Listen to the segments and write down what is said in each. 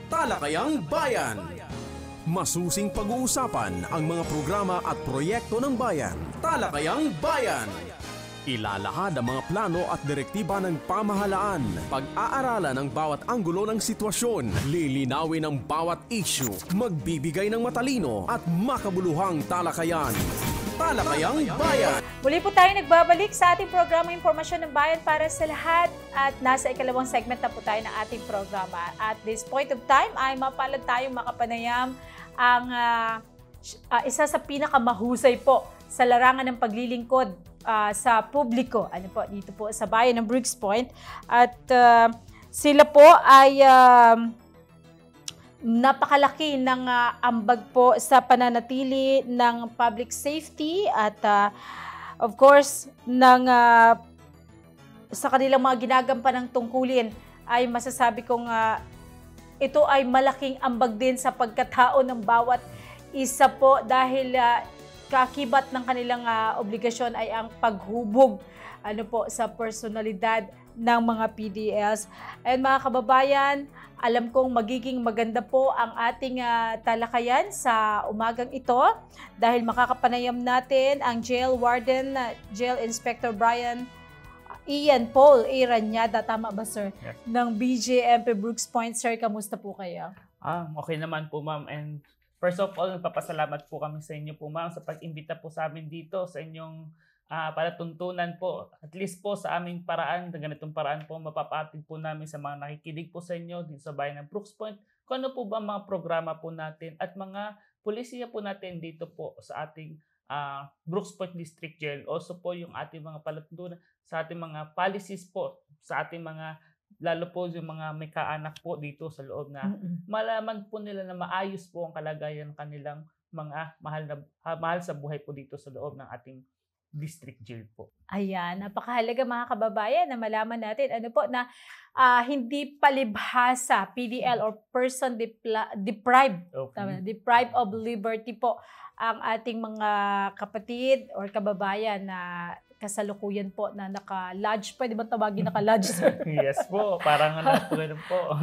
Talakayang Bayan. Masusing pag-uusapan ang mga programa at proyekto ng bayan. Talakayang Bayan. Ilalahad ang mga plano at direktiba ng pamahalaan. Pag-aaralan ang bawat anggulo ng sitwasyon. Lilinawin ang bawat issue. Magbibigay ng matalino at makabuluhang talakayan. Talakayang Bayan. Muli po tayo nagbabalik sa ating programa Impormasyon ng Bayan para sa lahat at nasa ikalawang segment na po tayo ng ating programa. At this point of time ay mapalad tayong makapanayam ang isa sa pinakamahusay po sa larangan ng paglilingkod sa publiko. Ano po, dito po sa bayan ng Brooks Point. At sila po ay napakalaki ng ambag po sa pananatili ng public safety at of course sa kanilang mga ginagampanang tungkulin ay masasabi kong ito ay malaking ambag din sa pagkatao ng bawat isa po dahil kakibat ng kanilang obligasyon ay ang paghubog sa personalidad ng mga PDLs. And mga kababayan, alam kong magiging maganda po ang ating talakayan sa umagang ito dahil makakapanayam natin ang Jail Warden, Jail Inspector Ian Paul Iranyada, tama ba sir? Yes. Ng BJMP Brooks Point. Sir, kamusta po kayo? Okay naman po ma'am, and first of all, nagpapasalamat po kami sa inyo po ma'am sa pag-imbita po sa amin dito sa inyong palatuntunan po. At least po sa aming paraan, na ganitong paraan po mapapatid po namin sa mga nakikinig po sa inyo dito sa bayan ng Brooks Point kung ano po ba mga programa po natin at mga pulisiya po natin dito po sa ating Brooks Point District Jail. Also po yung ating mga palatuntunan sa ating mga policies po, sa ating mga, lalo po yung mga may kaanak po dito sa loob na malaman po nila na maayos po ang kalagayan ng kanilang mga mahal sa buhay po dito sa loob ng ating district jail po. Ayan, napakahalaga mga kababayan na malaman natin na hindi palibhasa PDL or person deprived, deprived of liberty po ang ating mga kapatid or kababayan na kasalukuyan po na naka-lodge. Pwede ba tawagin naka-lodge? Yes po, parang ganun po.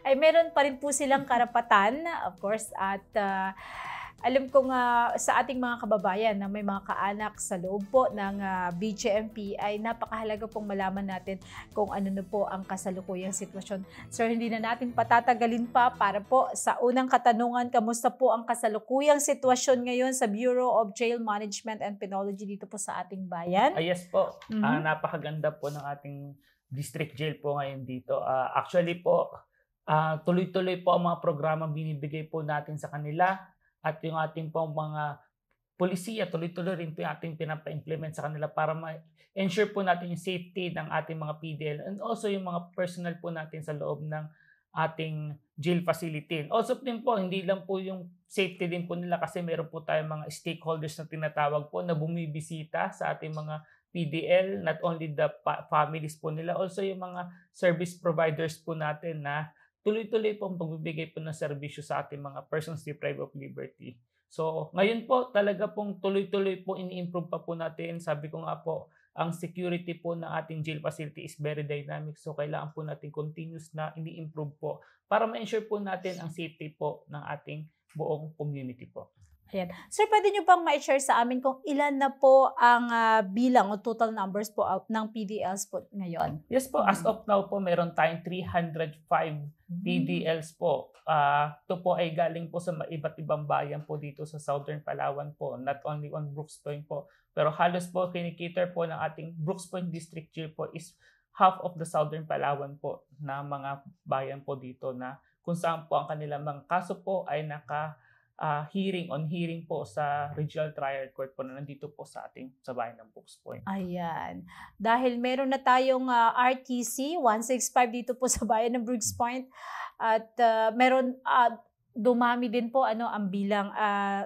Ay meron pa rin po silang karapatan, of course, at alam ko nga sa ating mga kababayan na may mga kaanak sa loob po ng BJMP ay napakahalaga pong malaman natin kung ano na po ang kasalukuyang sitwasyon. Sir, hindi na natin patatagalin pa para po sa unang katanungan, kamusta po ang kasalukuyang sitwasyon ngayon sa Bureau of Jail Management and Penology dito po sa ating bayan? Yes po, napakaganda po ng ating district jail po ngayon dito. Actually po, tuloy-tuloy po ang mga programa binibigay po natin sa kanila. At yung ating pong mga polisiya, tuloy-tuloy rin po yung ating pinapa-implement sa kanila para ma-ensure po natin yung safety ng ating mga PDL and also yung mga personnel po natin sa loob ng ating jail facility. Also din po, hindi lang po yung safety din po nila kasi meron po tayong mga stakeholders na tinatawag po na bumibisita sa ating mga PDL, not only the families po nila, also yung mga service providers po natin na tuloy-tuloy po ang pagbibigay po ng serbisyo sa ating mga persons deprived of liberty. So, ngayon po talaga pong tuloy-tuloy po ini-improve pa po natin. Sabi ko nga po, ang security po ng ating jail facility is very dynamic. So, kailangan po natin continuous na ini-improve po para ma-ensure po natin ang safety po ng ating buong community po. Ayan. Sir, pwede nyo bang ma-share sa amin kung ilan na po ang bilang o total numbers po ng PDLs po ngayon? Yes po, as of now po, meron tayong 305 PDLs po. Ito po ay galing po sa iba't ibang bayan po dito sa Southern Palawan po, not only on Brooks Point po. Pero halos po kinikater po ng ating Brooks Point District Jail po is half of the Southern Palawan po na mga bayan po dito na kung saan po ang kanilang mga kaso po ay hearing po sa Regional Trial Court po na nandito po sa bayan ng Brooks Point. Ayan. Dahil meron na tayong RTC 165 dito po sa bayan ng Brooks Point at meron dumami din po ang bilang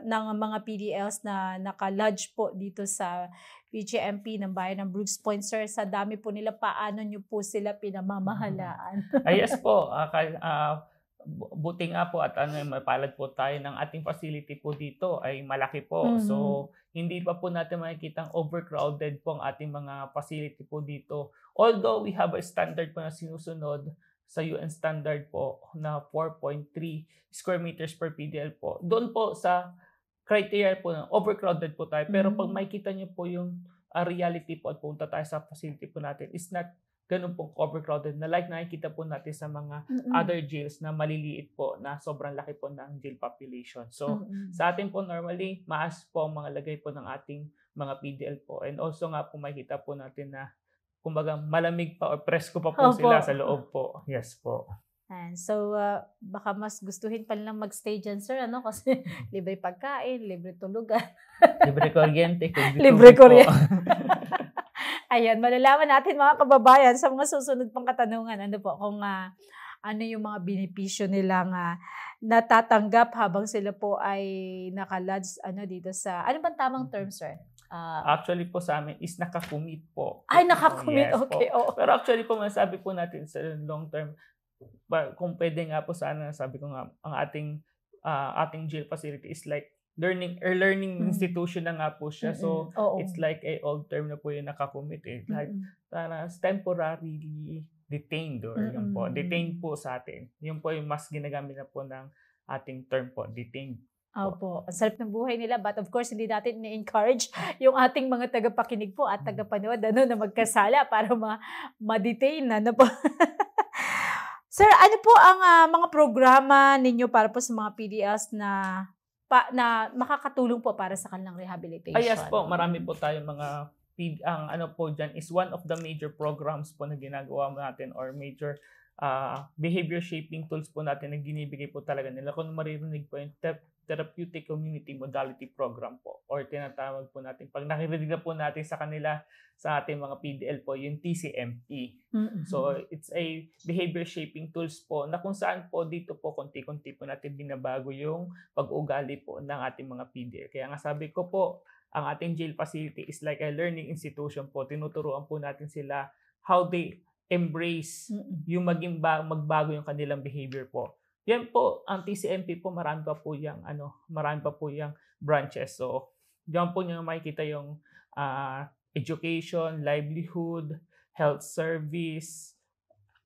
ng mga PDLs na naka-lodge po dito sa BJMP ng bayan ng Brooks Point. Sir, sa dami po nila, paano nyo po sila pinamamahalaan? Yes po. Buti nga po at mapalad po tayo ng ating facility po dito ay malaki po. So, hindi pa po natin makikitang overcrowded po ang ating mga facility po dito. Although we have a standard po na sinusunod sa UN standard po na 4.3 square meters per PDL po. Doon po sa criteria po na overcrowded po tayo. Pero pag makikita nyo po yung reality po at punta tayo sa facility po natin, is not ganun pong overcrowded na like nakikita po natin sa mga other jails na maliliit po na sobrang laki po ng jail population. So, sa atin po normally, maas po ang mga lagay po ng ating mga PDL po. And also nga po makikita po natin na kumbaga malamig pa o presko pa po sila sa loob po. Yes po. And so, baka mas gustuhin pa nilang magstay dyan, sir, ano? Kasi libre pagkain, libre tulugan. Libre kuryente. Libre kuryente. Ayan, malalaman natin mga kababayan sa mga susunod pang katanungan. Ano po, kung ano yung mga benepisyo nilang natatanggap habang sila po ay nakalodge dito sa, ano bang tamang term, sir? Actually po sa amin is nakakommit po. Ay, nakakommit, yes, okay. Oh. Pero actually po, masabi po natin sa long term, kung pwede nga po sana, sabi ko nga, ang ating jail facility is like learning institution na nga po siya. So, it's like a old term na po yung nakakommit. Like, temporarily detained or yun po. Detained po sa atin. Yun po yung mas ginagamit na po ng ating term po, detained. Opo. Ang sarap ng buhay nila, but of course, hindi natin ni-encourage yung ating mga tagapakinig po at tagapanood na magkasala para ma-detain na po. Sir, ano po ang mga programa ninyo para po sa mga PDLs na makakatulong po para sa kanilang rehabilitation? Yes po, marami po tayong mga ang po dyan is one of the major programs po na ginagawa natin or major behavior shaping tools po natin na ginibigay po talaga nila. Kung maririnig po yung Therapeutic Community Modality Program po or tinatawag po natin. Pag nakirinig na po natin sa kanila sa ating mga PDL po, yung TCMP. So, it's a behavior shaping tools po na kung saan po dito po konti-konti po natin binabago yung pag-ugali po ng ating mga PDL. Kaya nga sabi ko po, ang ating jail facility is like a learning institution po. Tinuturuan po natin sila how they embrace yung magbago yung kanilang behavior po. Yan po, ang TCMP po, marami pa po yung branches. So, diyan po nyo makikita yung education, livelihood, health service,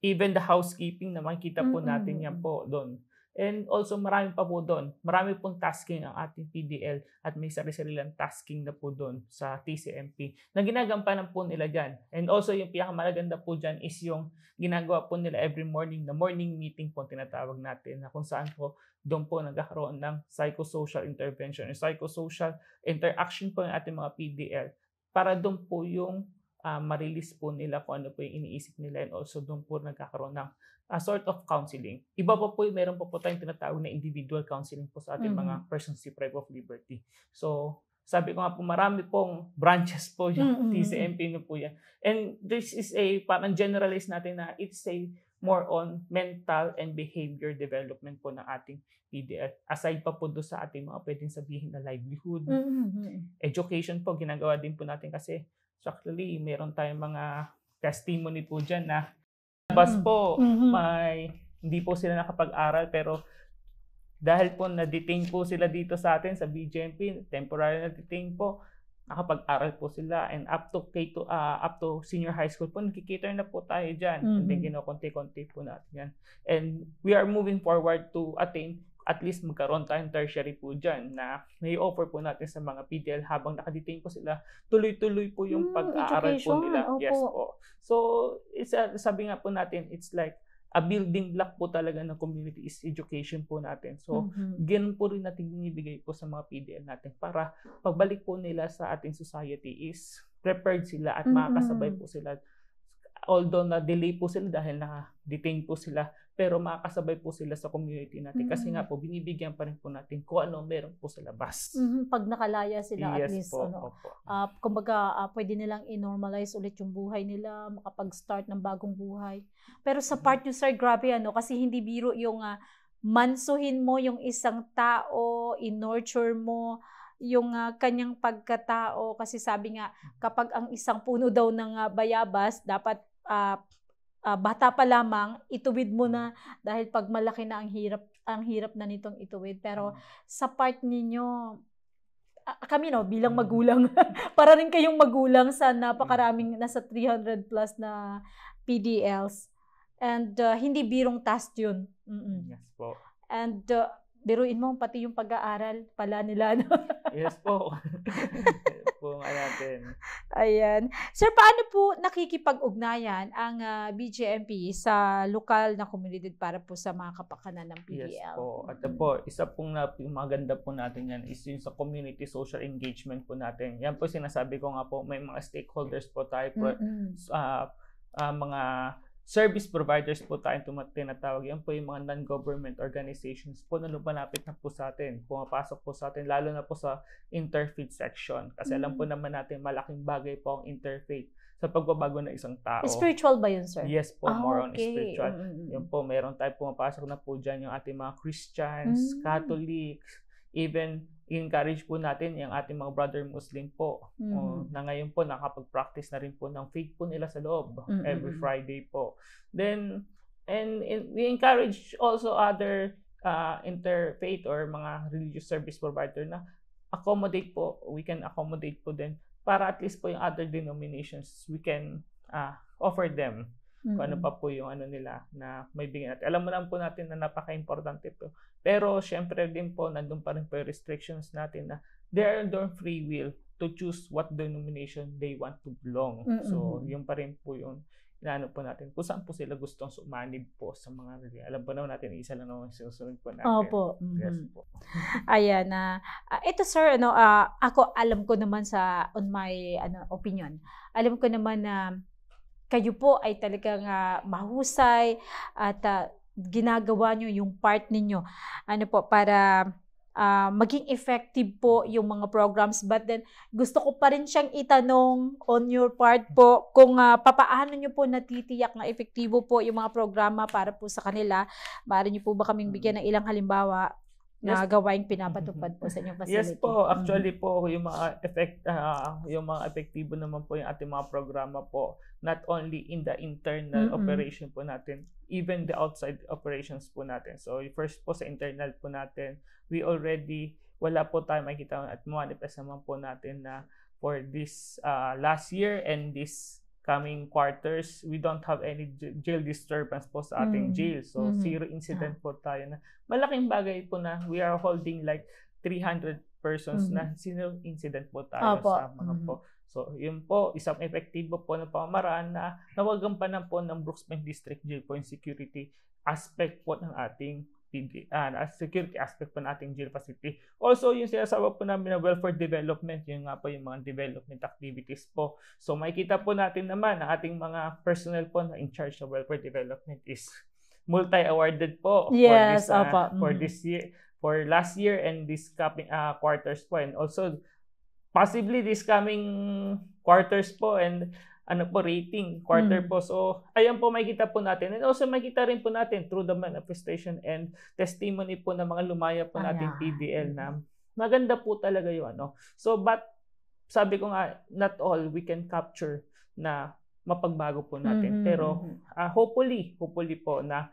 even the housekeeping na makikita po natin yan po doon. And also, marami pa po doon. Marami pong tasking ang ating PDL at may sarili-sarilang tasking na po doon sa TCMP na ginagampanan po nila dyan. And also, yung pinakamalaganda po dyan is yung ginagawa po nila every morning, na morning meeting po tinatawag natin na kung saan po doon po nagkakaroon ng psychosocial intervention, psychosocial interaction po ng ating mga PDL para doon po yung ma-release po nila kung ano po yung iniisip nila and also doon po nagkakaroon ng a sort of counseling. Iba pa po, meron pa po tayong tinatawag na individual counseling po sa ating mga persons deprived of liberty. So, sabi ko nga po, marami pong branches po yung TCMP nyo po yan. And this is parang generalize natin na it's a more on mental and behavior development po ng ating PDL. Aside pa po doon sa ating mga pwedeng sabihin na livelihood, education po, ginagawa din po natin kasi actually, meron tayong mga testimony po dyan na bas po, hindi po sila nakapag-aral pero dahil po na-detain po sila dito sa atin sa BJMP, temporary na-detain po, nakapag-aral po sila and up to senior high school po, nakikita na po tayo dyan. And then kinokonti-konti po natin yan. And we are moving forward to attain at least magkaroon tayong tertiary po dyan na may offer po natin sa mga PDL habang nakadetain po sila, tuloy-tuloy po yung pag-aaral po nila. Opo. Yes po. So, sabi nga po natin, it's like a building block po talaga ng community is education po natin. So, ganun po rin natin binibigay po sa mga PDL natin para pagbalik po nila sa ating society is prepared sila at makakasabay po sila. Although na-delay po sila dahil naka-detain po sila, pero makakasabay po sila sa community natin. Kasi nga po, binibigyan pa rin po natin kung ano meron po sa labas. Pag nakalaya sila, yes, at least, po, kumbaga, pwede nilang i-normalize ulit yung buhay nila, makapag-start ng bagong buhay. Pero sa part nyo, sir, grabe, kasi hindi biro yung mansuhin mo yung isang tao, in-nurture mo yung kanyang pagkatao. Kasi sabi nga, kapag ang isang puno daw ng bayabas, dapat bata pa lamang, ituwid mo na dahil pag malaki na ang hirap na nitong ituwid. Pero sa part ninyo, kami bilang magulang, para rin kayong magulang sa napakaraming, nasa 300 plus na PDLs, And hindi birong task yun. Yes po. And biruin mo, pati yung pag-aaral pala nila. No? Yes po. po nga natin. Ayan. Sir, paano po nakikipag-ugnayan ang BJMP sa lokal na komunidad para po sa mga kapakanan ng PDL? Yes po. At po, isa pong maganda po natin yan is yung sa community social engagement po natin. Yan po sinasabi ko nga po, may mga stakeholders po tayo po, mga service providers po tayong tinatawag. Yan po yung mga non-government organizations po na lumalapit na po sa atin. Pumapasok po sa atin, lalo na po sa interfaith section. Kasi alam po naman natin, malaking bagay po ang interfaith sa pagbabago ng isang tao. Spiritual ba yun, sir? Yes po, more on okay. spiritual. Yan po, meron tayo pumapasok na po dyan yung ating mga Christians, Catholics, even encourage po natin yung ating mga brother Muslim po na ngayon po nakapag-practice na rin po ng faith po nila sa loob every Friday po. Then, and we encourage also other interfaith or mga religious service provider na we can accommodate po din para at least po yung other denominations we can offer them kung ano pa po yung nila na may bigyan natin. Alam mo naman po natin na napaka-importante po. Pero syempre din po, nandun pa rin po yung restrictions natin na they are their free will to choose what denomination they want to belong. So, yun pa rin po yung inaano po natin. Kung saan po sila gustong sumanib po sa mga religion. Alam po naman natin, isa lang naman sinusunod po natin. Opo. Yes po. Ayan. Ito sir, ako alam ko naman on my opinion. Alam ko naman na kayo po ay talagang mahusay at ginagawa nyo yung part ninyo para maging effective po yung mga programs. But then, gusto ko pa rin siyang itanong on your part po kung papaano nyo po natitiyak na efektibo po yung mga programa para po sa kanila. Maaari nyo po ba kaming bigyan ng ilang halimbawa na gawaing pinapatupad po sa inyong facility? Yes po, actually po yung mga epektibo naman po yung ating mga programa po, not only in the internal operation po natin, even the outside operations po natin. So first po sa internal po natin, wala po tayo makikita at manifest naman po natin na for this last year and this coming quarters, we don't have any jail disturbance po sa ating jail. So, zero incident po tayo na malaking bagay po na we are holding like 300 persons na zero incident po tayo sa mga po. So, yun po, isang epektibo po na pamamaraan na nawagampanan po ng Brooks Point District Jail po yung security aspect po ng ating security aspect po ng ating jail facility. Also, yung sinasabi po namin na welfare development, yun nga po yung mga development activities po. So, makikita po natin naman ang ating mga personnel po na in charge of welfare development is multi-awarded po for this year, for last year and this coming quarters po, and also possibly this coming quarters po and rating quarter po. So, ayan po makikita po natin. And also makikita rin po natin through the manifestation and testimony po ng mga lumaya po nating PDL na maganda po talaga yung So, but sabi ko nga, not all we can capture na mapagbago po natin. Pero hopefully po na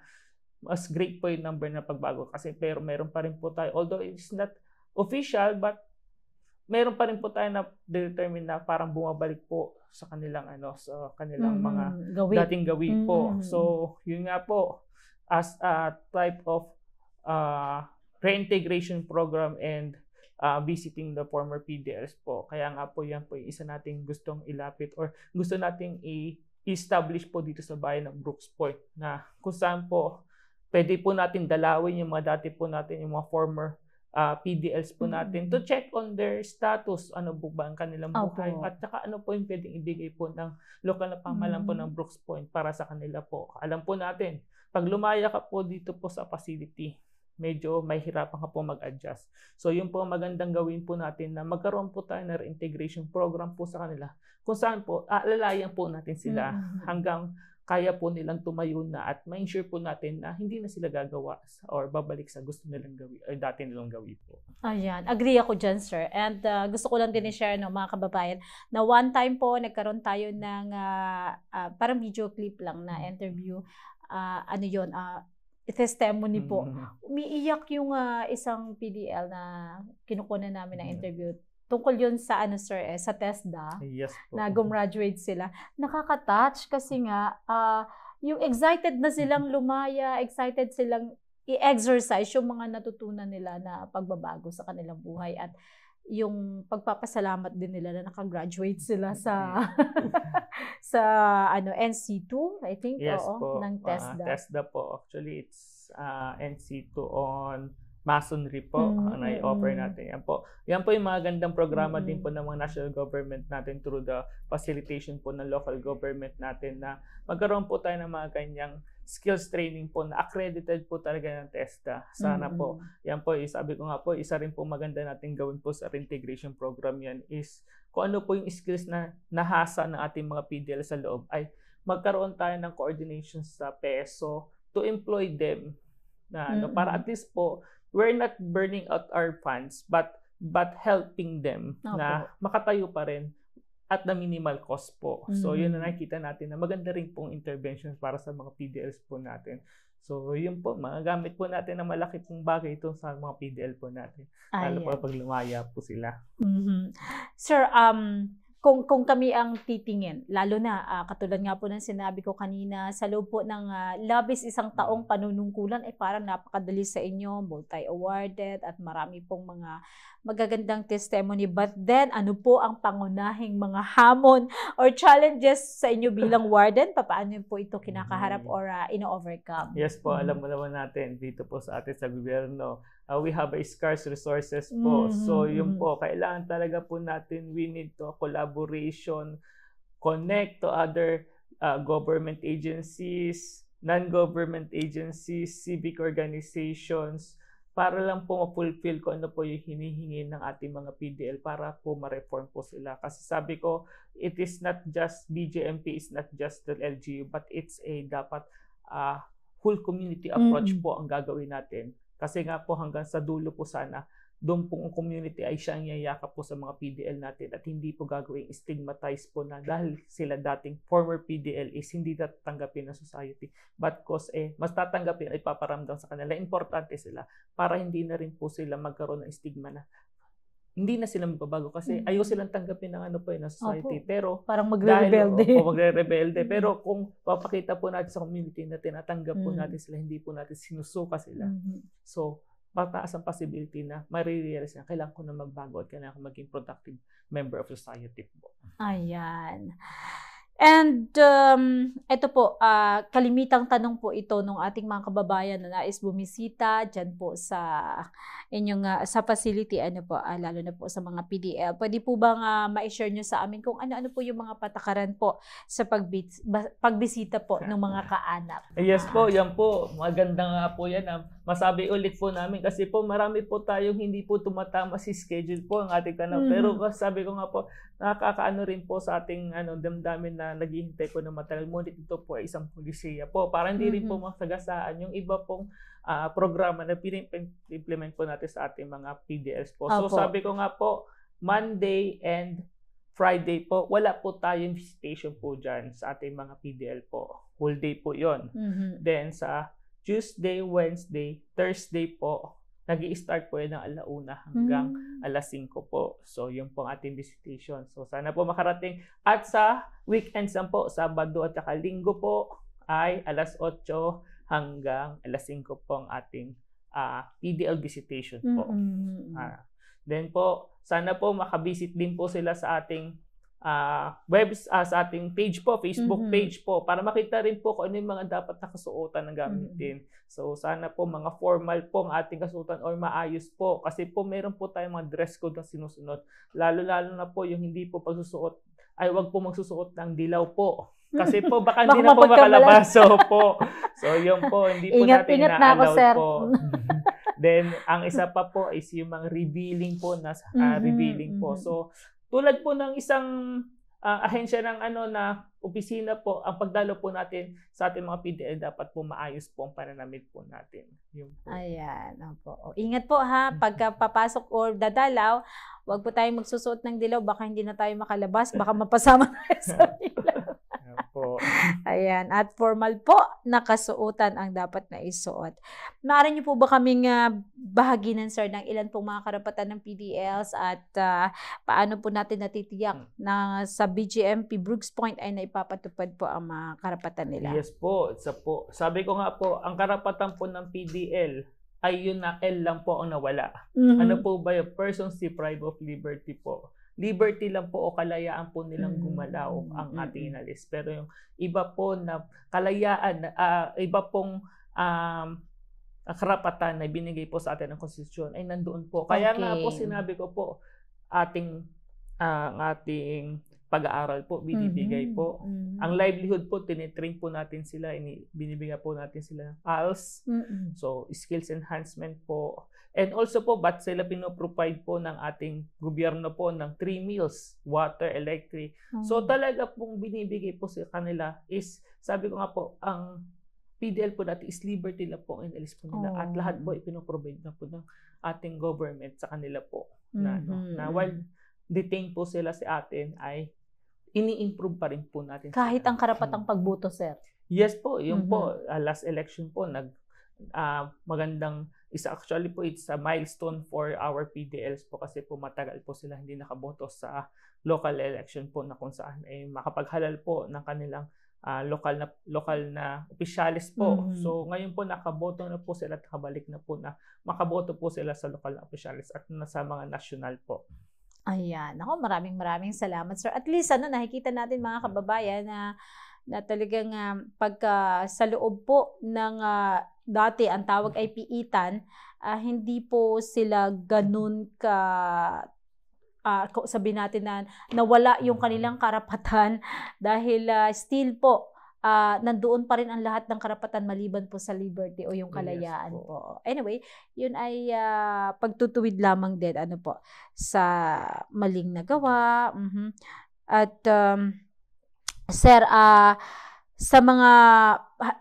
mas great po yung number na pagbago. Kasi pero meron pa rin po tayo, although it's not official, but meron pa rin po tayo na determine na parang bumabalik po sa kanilang mga dating gawin po. So, yun nga po, as a type of reintegration program and visiting the former PDLs po. Kaya nga po yan po yung isa nating gustong ilapit or gusto nating i-establish po dito sa bayan ng Brooks Point na kung saan po pwede po natin dalawin yung mga dati po natin, yung mga former PDLs po natin to check on their status, ano po ba ang kanilang buhay at saka ano po yung pwedeng ibigay po ng lokal na pamahalaan po ng Brooks Point para sa kanila po. Alam po natin, pag lumaya ka po dito po sa facility, medyo mahirapan ka po mag-adjust. So yun po magandang gawin po natin na magkaroon po tayo ng reintegration program po sa kanila kung saan po alalayan po natin sila hanggang kaya po nilang tumayo na at ma-ensure po natin na hindi na sila gagawa or babalik sa gusto nilang gawin or dati nilang gawin po. Ayan, agree ako dyan, sir. And gusto ko lang din i-share, mga kababayan, na one time po nagkaroon tayo ng parang video clip lang na interview. Testimony po. Umiiyak yung isang PDL na kinukunan namin na interview. Tungkol yun sa sa TESDA, yes po, na gumraduate sila. Nakaka-touch kasi nga, yung excited na silang lumaya, excited silang i-exercise yung mga natutunan nila na pagbabago sa kanilang buhay at yung pagpapasalamat din nila na nakagraduate sila sa sa NC2, I think, Yes po, ng TESDA. TESDA po. Actually, it's NC2 on masonry po ang i-offer natin. Yan po yung mga gandang programa din po ng mga national government natin through the facilitation po ng local government natin na magkaroon po tayo ng mga ganyang skills training po na accredited po talaga ng TESDA. Sana po, yan po, sabi ko nga po, isa rin po maganda natin gawin po sa integration program yan is kung ano po yung skills na nahasa ng ating mga PDL sa loob ay magkaroon tayo ng coordination sa PESO to employ them na para at least po we're not burning out our funds but helping them na makatayo pa rin at the minimal cost po. So yun na nakikita natin na maganda rin pong interventions para sa mga PDLs po natin. So yun po, magagamit po natin na malaki pong bagay ito sa mga PDL po natin. Lalo po pag lumaya po sila. Sir, kung kami ang titingin, lalo na katulad nga po ng sinabi ko kanina, sa loob po ng labis isang taong panunungkulan ay parang napakadali sa inyo, multi-awarded at marami pong mga magagandang testimony. But then, ano po ang pangunahing mga hamon or challenges sa inyo bilang warden? Paano po ito kinakaharap or ino-overcome? Yes po, alam mo naman natin dito po sa atin sa gobyerno, we have a scarce resources po. So yun po, kailangan talaga po natin, we need to collaboration, connect to other government agencies, non-government agencies, civic organizations, para lang po ma-fulfill ko ano po yung hinihingi ng ating mga PDL para po ma-reform po sila. Kasi sabi ko, it is not just BJMP, it's not just the LGU, but it's a dapat whole community approach po ang gagawin natin. Kasi nga po hanggang sa dulo po sana, doon pong community ay siyang yayakap po sa mga PDL natin at hindi po gagawing stigmatized po na dahil sila dating former PDL is hindi tatanggapin ng society. But cause mas tatanggapin ay paparamdam sa kanila. Importante sila para hindi na rin po sila magkaroon ng stigma na hindi na sila magbabago kasi ayaw silang tanggapin ng ng society. Pero parang magre-rebelde. Magre-rebelde. Pero kung papakita po natin sa community na tinatanggap po natin sila, hindi po natin sinusuka sila. So, mataas ang possibility na marirealize na kailangan ko na magbago at kailangan ko maging productive member of society po. Ayan. And ito po, kalimitang tanong po ito ng ating mga kababayan na nais bumisita dyan po sa inyong sa facility, lalo na po sa mga PDL. Pwede po bang ma-share nyo sa amin kung ano-ano po yung mga patakaran po sa pagbisita po ng mga kaanak? Yes po, yan po. Maganda nga po yan. Masabi ulit po namin kasi po marami po tayong hindi po tumatama si schedule po ang ating kanal. Pero sabi ko nga po, nakakaano rin po sa ating damdamin na naghihintay po ng matagal. Ngunit ito po ay isang polisiya po. Para hindi rin po masagasaan yung iba pong programa na piniplement po natin sa ating mga PDLs po. So sabi ko nga po, Monday and Friday po, wala po tayong visitation po dyan sa ating mga PDL po. Whole day po yon. Then sa Tuesday, Wednesday, Thursday po, nag-i-start po yan ng 1:00 hanggang 5:00 po. So, yun po ang ating visitation. So, sana po makarating. At sa weekends po, Sabado at saka Linggo po, ay 8:00 hanggang 5:00 po ang ating PDL visitation po. Then po, sana po makabisit din po sila sa ating sa ating page po, Facebook page po, para makita rin po kung ano yung mga dapat na kasuotan ng gamitin. So, sana po mga formal po ang ating kasuotan or maayos po. Kasi po meron po tayong mga dress code na sinusunod. Lalo-lalo na po yung hindi po pagsusuot, ay wag po magsusuot ng dilaw po. Kasi po baka hindi na po makalabas. So yun po, hindi po natin na-allow po. Then, ang isa pa po is yung mga revealing po na revealing po. So, tulad po ng isang ahensya ng na opisina po, ang pagdalo po natin sa ating mga PDL dapat po maayos po ang pananamit po natin. Yun po. Ayan. O, ingat po ha, pagka papasok or dadalaw, wag po tayong magsusuot ng dilaw, baka hindi na tayo makalabas, baka mapasama tayo sa dilaw. po. Ayan. At formal po, nakasuotan ang dapat na isuot. Maaari niyo po ba kaming bahaginan, sir, ng ilan pong mga karapatan ng PDLs at paano po natin natitiyak na sa BGMP Brooks Point ay naipapatupad po ang mga karapatan nila? Yes po. Sabi ko nga po, ang karapatan po ng PDL ay yun na L lang po ang nawala. Ano po ba yung persons deprived of liberty po? Liberty lang po o kalayaan po nilang gumalaw ang ating inalis. Pero yung iba po na kalayaan, iba pong karapatan na binigay po sa atin ng konstitusyon ay nandoon po. Kaya nga po sinabi ko po, ating pag-aaral po, binibigay po. Ang livelihood po, tinitrain po natin sila, binibigay po natin sila ng ALS. So, skills enhancement po. And also po, ba't sila pinoprovide po ng ating gobyerno po ng 3 meals, water, electric. So, talaga pong binibigay po sa kanila is, sabi ko nga po, ang PDL po natin is liberty lang po ang inalis po nila. At lahat po ipinoprovide na po ng ating government sa kanila po. Na while detained po sila sa atin ay ini-improve pa rin po natin. Kahit ang karapatang pagboto, sir? Yes po. Yung po, last election po, magandang actually po, it's a milestone for our PDLs po kasi po matagal po sila hindi nakaboto sa local election po na kung saan ay makapaghalal po ng kanilang lokal na opisyalis po. So ngayon po nakaboto na po sila at nakabalik na po na makaboto po sila sa lokal na opisyalis at sa mga national po. Ayan. Ako, maraming salamat, sir. At least, nakikita natin mga kababayan na talagang pagka sa loob po ng dati, ang tawag ay piitan, hindi po sila ganun sabihin natin na nawala yung kanilang karapatan dahil still po, nandoon pa rin ang lahat ng karapatan maliban po sa liberty o yung kalayaan po. Anyway, yun ay pagtutuwid lamang din sa maling nagawa. At sir, sa mga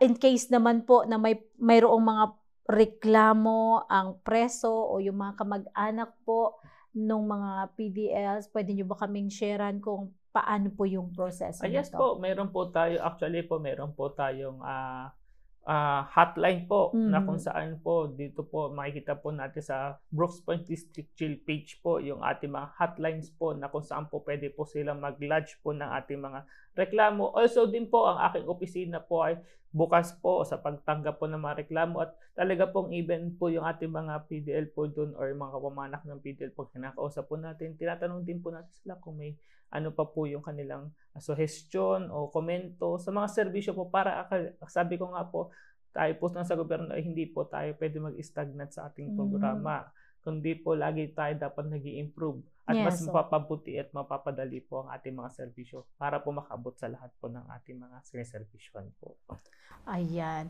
in case naman po na mayroong mga reklamo ang preso o yung mga kamag-anak po nung mga PDLs, pwede nyo ba kaming sharean kung paano po yung process nito? Yes po, meron po tayo, actually po, meron po tayong hotline po na kung saan po, dito po makikita po natin sa Brooks Point District Jail page po yung ating mga hotlines po na kung saan po pwede po silang mag-lodge po ng ating mga reklamo. Also din po, ang aking opisina po ay bukas po sa pagtanggap po ng mga reklamo at talaga pong even po yung ating mga PDL po doon or mga kapamanak ng PDL po kinakausap po natin. Tinatanong din po natin sila kung may ano pa po yung kanilang suggestion o komento sa mga serbisyo po para sabi ko nga po, tayo po sa gobyerno ay hindi po tayo pwede mag-stagnant sa ating programa. Kundi po lagi tayo dapat nag-i-improve at mas mapapabuti at mapapadali po ang ating mga serbisyo para po makabot sa lahat po ng ating mga sineserbisyon po. Ayan.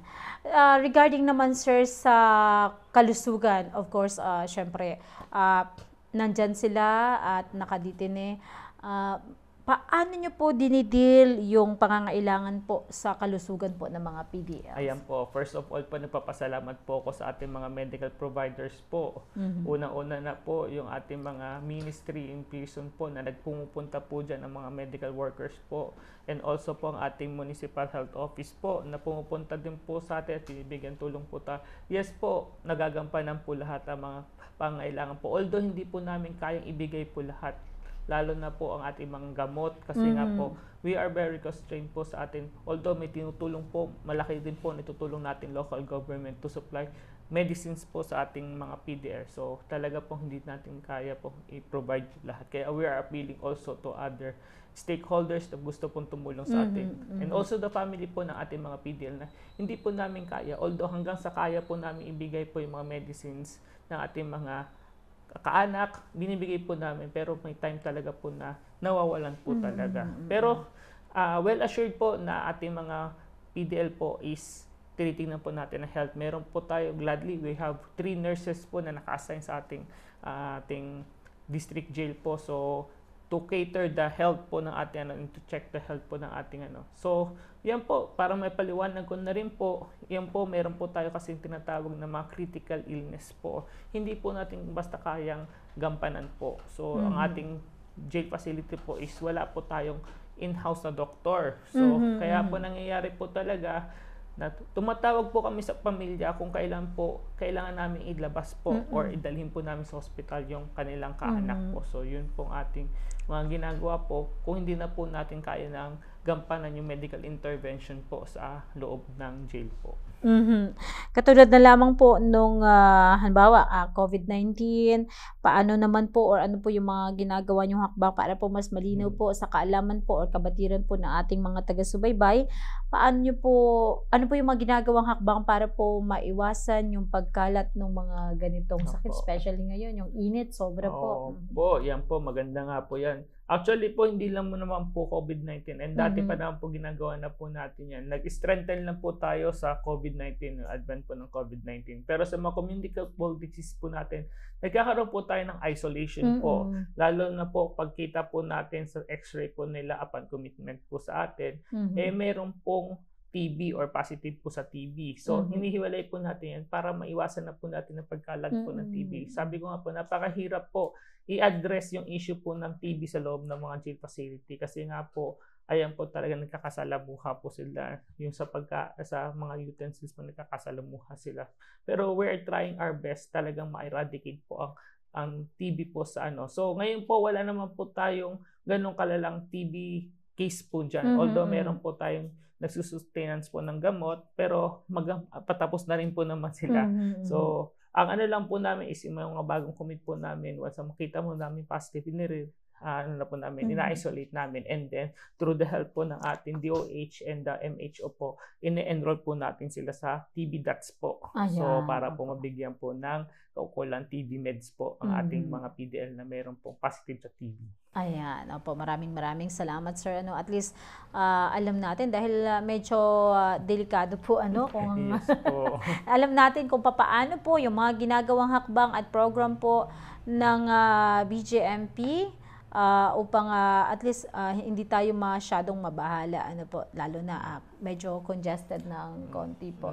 Regarding naman, sir, sa kalusugan, of course, syempre, nandyan sila at nakaditine. Paano nyo po dinidil yung pangangailangan po sa kalusugan po ng mga PDLs? Ayan po. First of all po, nagpapasalamat po ako sa ating mga medical providers po. Una-una na po yung ating mga ministry in prison po na nagpumupunta po dyan ang mga medical workers po. And also po ang ating municipal health office po na pumupunta din po sa atin at binibigyan tulong po tayo. Yes po, nagagampanan po lahat ang mga pangailangan po. Although hindi po namin kayang ibigay po lahat. Lalo na po ang ating mga gamot kasi nga po we are very constrained po sa atin. Although may tinutulong po, malaki din po nitutulong natin local government to supply medicines po sa ating mga PDR. So talaga po hindi natin kaya po i-provide lahat. Kaya we are appealing also to other stakeholders na gusto pong tumulong sa atin. And also the family po ng ating mga PDL na hindi po namin kaya. Although hanggang sa kaya po namin ibigay po yung mga medicines ng ating mga kaanak, binibigay po namin pero may time talaga po na nawawalan po talaga. Pero well assured po na ating mga PDL po is tinitingnan po natin ang health. Meron po tayo, gladly, we have 3 nurses po na naka-assign sa ating district jail po. So, to cater the health po ng ating and to check the health po ng ating So, yan po, para may paliwanag ko na rin po, yan po, meron po tayo kasing tinatawag na mga critical illness po. Hindi po natin basta kayang gampanan po. So, ang ating jail facility po is wala po tayong in-house na doktor. So, kaya po nangyayari po talaga na tumatawag po kami sa pamilya kung kailangan namin ilabas po or idalhin po namin sa hospital yung kanilang kaanak po. So, yun pong ating mga ginagawa po kung hindi na po natin kaya ng gampanan yung medical intervention po sa loob ng jail po. Katulad na lamang po nung halimbawa COVID-19, paano naman po or ano po yung mga ginagawa niyong hakbang para po mas malinaw po sa kaalaman po or kabatiran po ng ating mga taga-subaybay, ano po yung mga ginagawang hakbang para po maiwasan yung pagkalat ng mga ganitong sakit, especially ngayon, yung init, sobra po. Yan po, maganda nga po yan. Actually po, hindi lang mo naman po COVID-19 and dati pa naman po ginagawa na po natin yan. Nag-strengthen lang po tayo sa COVID-19, yung advent po ng COVID-19. Pero sa mga communicable disease po natin, nagkakaroon po tayo ng isolation po. Lalo na po pagkita po natin sa x-ray po nila upon commitment po sa atin, meron pong TB or positive po sa TB. So, hinihiwalay po natin yan para maiwasan na po natin ang pagkalat po ng TB. Sabi ko nga po, napakahirap po i-address yung issue po ng TB sa loob ng mga jail facility kasi nga po, ayan po talaga nagkakasalamuha po sila yung sa mga utensils po nagkakasalamuha sila. Pero we're trying our best talagang ma-eradicate po ang TB po sa ano. So, ngayon po, wala naman po tayong ganong kalalang TB case po dyan. Although meron po tayong nagsusustainance po ng gamot, pero patapos na rin po naman sila. So, ang ano lang po namin is yung mga bagong commit po namin, once makita mo namin positive, ina-isolate namin. And then, through the help po ng ating DOH and the MHO po, ine-enroll po natin sila sa TB DOTS po. So, para po mabigyan po ng kaukulang TB meds po ang ating mga PDL na meron pong positive sa TB. Ayan, opo, maraming salamat sir. At least alam natin dahil medyo delikado po kung Yes po. alam natin kung papaano po yung mga ginagawang hakbang at program po ng BJMP upang at least hindi tayo masyadong mabahala lalo na medyo congested ng konti po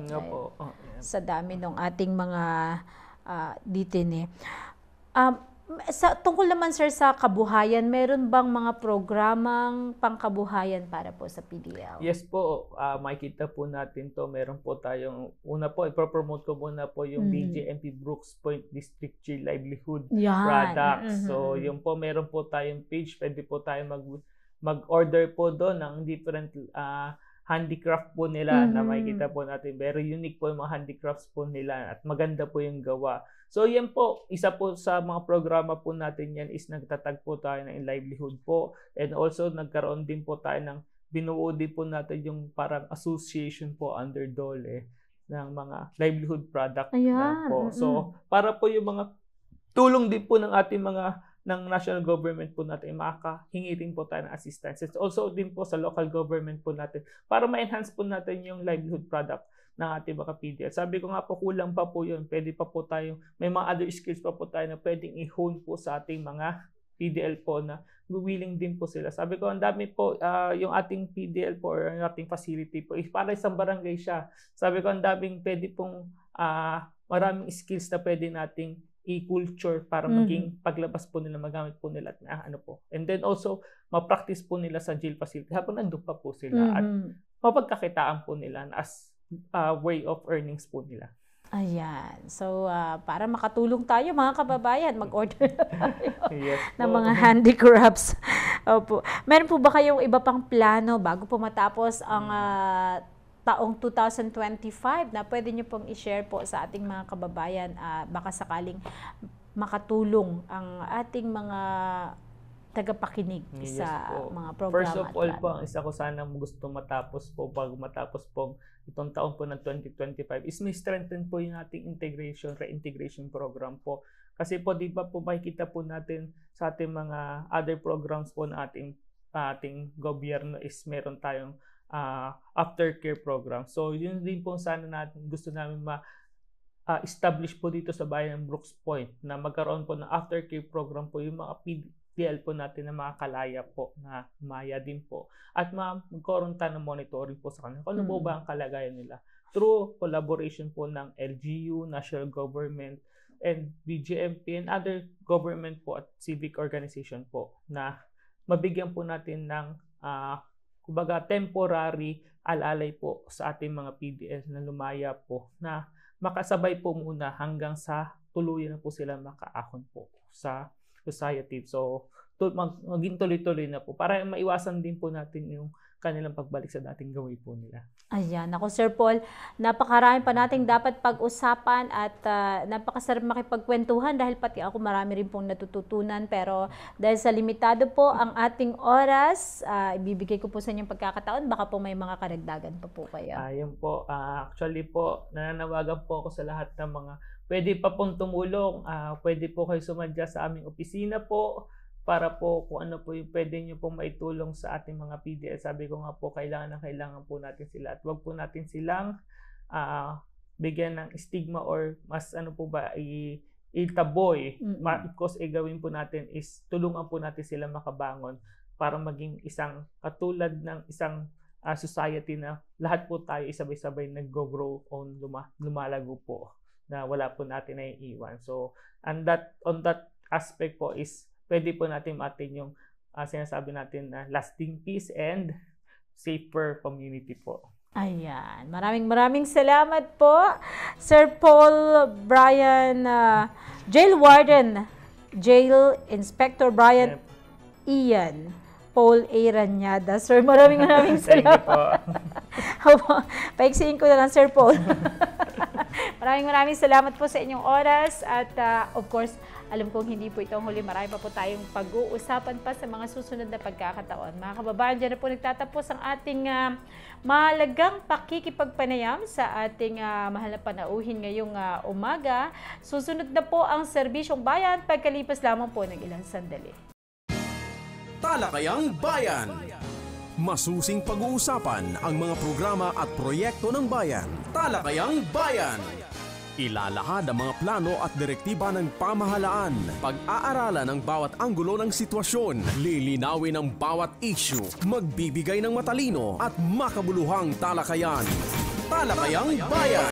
sa dami ng ating mga detainee. Tungkol naman sir sa kabuhayan, meron bang mga programang pangkabuhayan para po sa PDL? Yes po, makikita po natin to. Meron po tayong, una po, ipropromote ko muna po yung BJMP Brooks Point District Jail Livelihood Products. So, yun po, meron po tayong page. Pwede po tayo mag-order po doon ng different handicraft po nila na makikita po natin. Very unique po yung mga handicrafts po nila at maganda po yung gawa. So yan po, isa po sa mga programa po natin yan is nagtatag po tayo ng livelihood po and also nagkaroon din po tayo ng binuo din po natin yung parang association po under DOLE ng mga livelihood product na po. So para po yung mga tulong din po ng ating ng national government po natin, makakahingi rin po tayo ng assistance. It's also din po sa local government po natin para ma-enhance po natin yung livelihood product ng ating mga PDL. Sabi ko nga po, kulang pa po yun. Pwede pa po tayo, may mga other skills pa po tayo na pwedeng i-hone po sa ating mga PDL po na willing din po sila. Sabi ko, ang dami po, yung ating PDL po or yung ating facility po, para isang barangay siya. Sabi ko, ang daming pwede pong maraming skills na pwede nating i-culture para maging paglabas po nila, magamit po nila at po. And then also, ma-practice po nila sa jail facility habang nandun pa po sila at mapagkakitaan po nila as way of earnings po nila. Ayan. So, para makatulong tayo mga kababayan, mag-order na tayo ng mga handicrafts. Opo. Meron po ba kayong iba pang plano bago po matapos ang taong 2025 na pwede nyo pong i-share po sa ating mga kababayan? Baka sakaling makatulong ang ating mga tagapakinig sa mga programa. First of all po, ang isa ko sana gusto matapos po, bago matapos po itong taon po ng 2025 is may strengthen po yung ating reintegration program po. Kasi po, di ba po makikita po natin sa ating mga other programs po na ating gobyerno is meron tayong aftercare program. So, yun din po sana gusto namin establish po dito sa bayan ng Brooks Point na magkaroon po ng aftercare program po yung mga PDL po natin na mga kalaya po na maya din po at magkaroon tayo ng monitoring po sa kanila kung ano po ba ang kalagayan nila through collaboration po ng LGU, national government, and BJMP and other government po at civic organization po na mabigyan po natin ng kumbaga temporary alalay po sa ating mga PDS na lumaya po na makasabay po muna hanggang sa tuluyan na po sila makaahon po sa society. So, maging tuloy-tuloy na po para maiwasan din po natin yung kanilang pagbalik sa dating gawin po nila. Ayan, ako Sir Paul, napakarami pa nating dapat pag-usapan at napakasarap makipagkwentuhan dahil pati ako marami rin pong natututunan, pero dahil sa limitado po ang ating oras, ibibigay ko po sa inyong pagkakataon, baka po may mga karagdagan pa po kayo. Ayun po, actually po, nananawagan po ako sa lahat ng mga pwede pa pong tumulong, pwede po kayo sumadya sa aming opisina po, para po kung ano po yung pwede nyo pong maitulong sa ating mga PDS. Sabi ko nga po, kailangan po natin sila. At wag po natin silang bigyan ng stigma or mas ano po ba, itaboy. Because gawin po natin is tulungan po natin sila makabangon para maging isang katulad ng isang society na lahat po tayo sabay-sabay nag-grow on lumalago po na wala po natin na iiwan. So, on that aspect po is pwede po natin matin yung sinasabi natin na lasting peace and safer community po. Ayan. Maraming salamat po, Sir Paul Brian, Jail Warden, Jail Inspector Brian Ian Paul A. Ranyada. Sir, maraming salamat. Paiksiin ko na lang, Sir Paul. Maraming salamat po sa inyong oras at of course, alam kong hindi po ito ang huli. Marami pa po tayong pag-uusapan pa sa mga susunod na pagkakataon. Mga kababayan, dyan na po nagtatapos ang ating mahalagang pakikipagpanayam sa ating mahal na panauhin ngayong umaga. Susunod na po ang Serbisyong Bayan pagkalipas lamang po ng ilang sandali. Talakayang Bayan. Masusing pag-uusapan ang mga programa at proyekto ng bayan. Talakayang Bayan. Ilalahad ang mga plano at direktiba ng pamahalaan. Pag-aaralan ang bawat anggulo ng sitwasyon. Lilinawin ang bawat issue. Magbibigay ng matalino at makabuluhang talakayan. Talakayang Bayan.